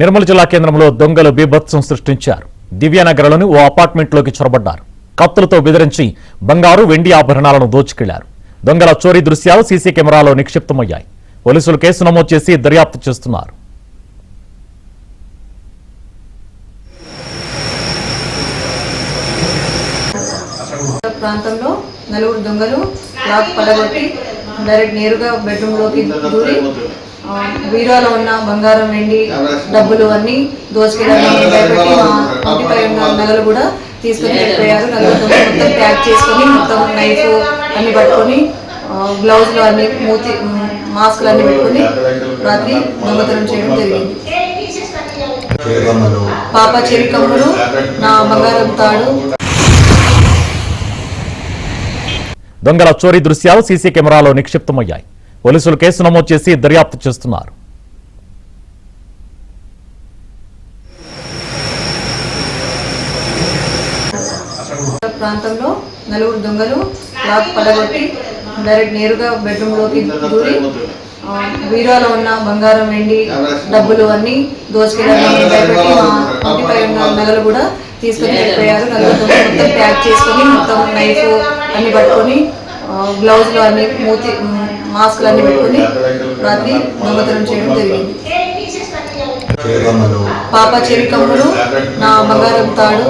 నిర్మల్ జిల్లా కేంద్రంలో దొంగలు బీభత్సం సృష్టించారు. దివ్యానగర్లోని ఓ అపార్ట్మెంట్లోకి చొరబడ్డారు. కత్తులతో బెదిరించి బంగారు, వెండి ఆభరణాలను దోచుకెళ్లారు. దొంగల చోరీ దృశ్యాలు సీసీ కెమెరాలో నిక్షిప్తమయ్యాయి. పోలీసులు కేసు నమోదు చేసి దర్యాప్తు చేస్తున్నారు. ప్రాంతంలో నలుగురు దొంగలు లాక్ పడగొట్టి డైరెక్ట్ నేరుగా బెడ్రూమ్లోకి దూరి బీరోలో ఉన్న బంగారం, వెండి, డబ్బులు అన్నీ దోచుకెళ్ళడానికి భయపెట్టి మా ఇంటిపై ఉన్న నగలు కూడా తీసుకొని వెళ్ళిపోయారు. నగలు మొత్తం ప్యాక్ చేసుకొని మొత్తం నైఫ్ అన్ని పట్టుకొని గ్లౌజ్లు అన్ని మాస్క్లు అన్ని పెట్టుకొని రాత్రి దొంగతనం చేయడం జరిగింది. పాప చెవి కమ్ములు, నా బంగారం తాడు. దొంగల చోరీ దృశ్యాలు సీసీ కెమెరాలో నిక్షిప్తమయ్యాయి. పోలీసులు కేసు నమోదు చేసి దర్యాప్తు చేస్తున్నారు. ప్రాంతంలో నలుగురు దొంగలు లాక్ పడగొట్టి డైరెక్ట్ నేరుగా బెడ్రూమ్లోకి దూరి బీరోలో ఉన్న బంగారం, వెండి, డబ్బులు అన్నీ దోచుకెళ్ళడానికి భయపెట్టి మా ఇంటిపై ఉన్న నగలు కూడా తీసుకొని వెళ్ళిపోయారు. నగలు మొత్తం ప్యాక్ చేసుకొని మొత్తం నైఫ్ అన్ని పట్టుకొని గ్లౌజ్లు అన్ని మాస్క్లు అన్ని పెట్టుకొని రాత్రి దొంగతనం చేయడం జరిగింది. పాప చెవి కమ్ములు, నా బంగారం తాడు.